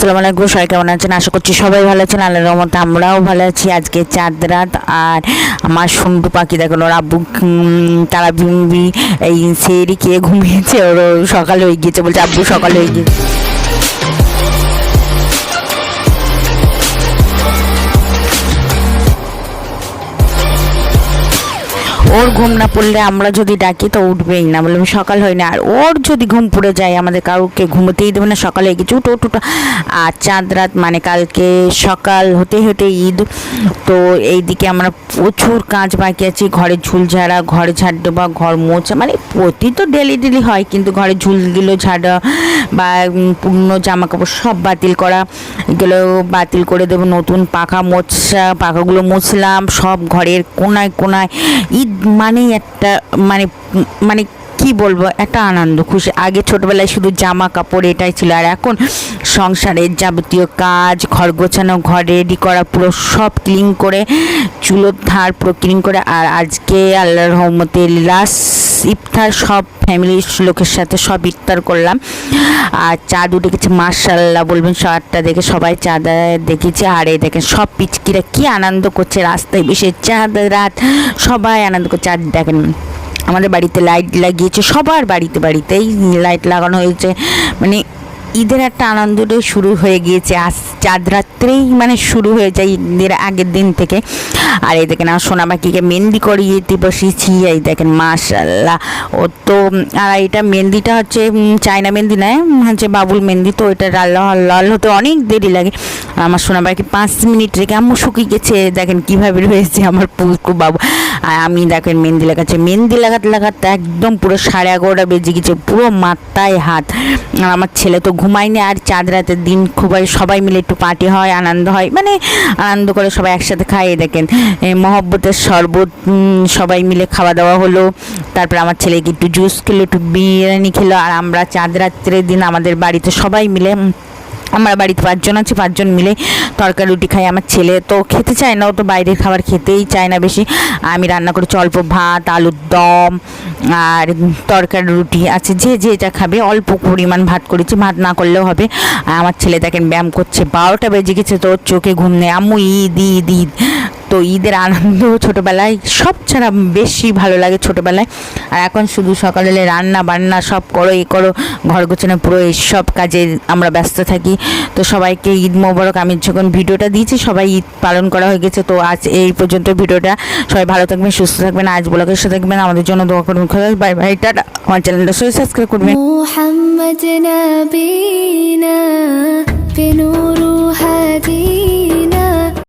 আসসালামু আলাইকুম, সবাই কেমন আছেন? আশা করছি সবাই ভালো আছেন। আল্লাহর রহমতে আমরাও ভালো আছি। আজকে চাঁদ রাত আর আমার সন্টু পাখি দেখুন, ওর আব্বু তারা বিম্বি এই সেরি খেয়ে ঘুমিয়েছে, ওর সকাল হয়ে গিয়েছে, বলছে আব্বু সকাল হয়ে গিয়েছে। ওর ঘুম না পড়লে আমরা যদি ডাকি তো উঠবেই না, বললাম সকাল হয় না। আর ওর যদি ঘুম পড়ে যায় আমাদের কাউকে ঘুমোতেই দেবে না, সকালে হয়ে গেছে উঠো উঠো। আর চাঁদ রাত মানে কালকে সকাল হতে হতে ঈদ। তো এইদিকে আমরা প্রচুর কাজ বাকি আছে, ঘরে ঝুল ঝাড়া, ঘরে ঝাড় দেওয়া, ঘর মোছা, মানে প্রতি তো ডেলি হয়, কিন্তু ঘরে ঝুলগুলো ঝাড়া বা পুরনো জামা কাপড় সব বাতিল করা, এগুলো বাতিল করে দেবো। নতুন পাখা মোছা, পাখাগুলো মুছলাম সব ঘরের কোনায় কোনায়। ঈদ মানেই একটা মানে মানে কি বলবো, একটা আনন্দ খুশি। আগে ছোটবেলায় শুধু জামা কাপড় এটাই ছিল, আর এখন সংসারের যাবতীয় কাজ, ঘর গোছানো, ঘর রেডি করা, পুরো সব ক্লিন করে, চুলোর ধার পুরো ক্লিন করে। আর আজকে আল্লাহর রহমতে লাস্ট ইফতার, সব ফ্যামিলির লোকের সাথে সব ইফতার করলাম। আর চাঁদ উঠে গেছে, মাশাআল্লাহ বলবেন, চাঁদটা দেখে সবাই চাঁদ দেখেছে। আর এই দেখেন সব পিচকিরা কি আনন্দ করছে, রাস্তায় বসে চাঁদ রাত সবাই আনন্দ করছে। আর দেখেন আমাদের বাড়িতে লাইট লাগিয়েছে, সবার বাড়িতেই লাইট লাগানো হয়েছে, মানে ঈদের একটা আনন্দটাই শুরু হয়ে গিয়েছে। আজ চাঁদ রাত্রেই মানে শুরু হয়ে যায় ঈদের আগের দিন থেকে। আর এই দেখেন আমার সোনা পাখিকে মেহেন্দি করিয়ে বসিয়েছি, এই দেখেন মাশাআল্লাহ। ও তো আর এটা মেহেন্দিটা হচ্ছে চায়না মেহেন্দি নয়, হচ্ছে বাবুল মেহেন্দি। তো এটা লাল হতে অনেক দেরি লাগে। আমার সোনা পাখি 5 মিনিট রেখে আম্মু শুকিয়ে গেছে, দেখেন কীভাবে রয়েছে আমার পুকু বাবু। আর আমি দেখেন মেহেন্দি লাগাচ্ছি, মেহেন্দি লাগাতে একদম পুরো 11:30 বেজে গেছে, পুরো মাথায় হাত। আর আমার ছেলে তো ঘুমায়নি। আর চাঁদ রাতের দিন খুবই সবাই মিলে একটু পার্টি হয়, আনন্দ হয়, মানে আনন্দ করে সবাই একসাথে খায়। দেখেন মহব্বতের শরবত সবাই মিলে খাওয়া দাওয়া হলো। তারপর আমার ছেলেকে একটু জুস খেলো, একটু বিরিয়ানি খেলো। আর আমরা চাঁদ রাত্রের দিন আমাদের বাড়িতে সবাই মিলে, আমার বাড়িতে 5 জন আছে, 5 জন মিলে তরকারি রুটি খাই। আমার ছেলে তো খেতে চায় না, ও তো বাইরের খাবার খেতেই চায় না বেশি। আমি রান্না করেছি অল্প ভাত, আলুর দম আর তরকারি রুটি আছে, যে যেটা খাবে অল্প পরিমাণ ভাত করেছি, ভাত না করলেও হবে। আর আমার ছেলে দেখেন ব্যায়াম করছে, 12টা বেজে গেছে, তো চোখে ঘুম নেই। আম্মু ঈদ ঈদ ঈদ। তো ঈদের আনন্দ ছোটোবেলায় সব ছাড়া বেশি ভালো লাগে ছোটোবেলায়। আর এখন শুধু সকালে রান্না বান্না সব করো, এ করো, ঘর গোছানো, পুরো এইসব কাজে আমরা ব্যস্ত থাকি। তো সবাইকে ঈদ মোবারক। আমি যখন ভিডিওটা দিয়েছি সবাই ঈদ পালন করা হয়ে গেছে। তো আজ এই পর্যন্ত ভিডিওটা, সবাই ভালো থাকবেন, সুস্থ থাকবেন, আজ ব্লগের সাথে থাকবেন, আমাদের জন্য দোয়া করবেন। Bye bye, tata. আমার চ্যানেলটা সাবস্ক্রাইব করবেন। মুহাম্মদ নবীনা বিনুরু হাদি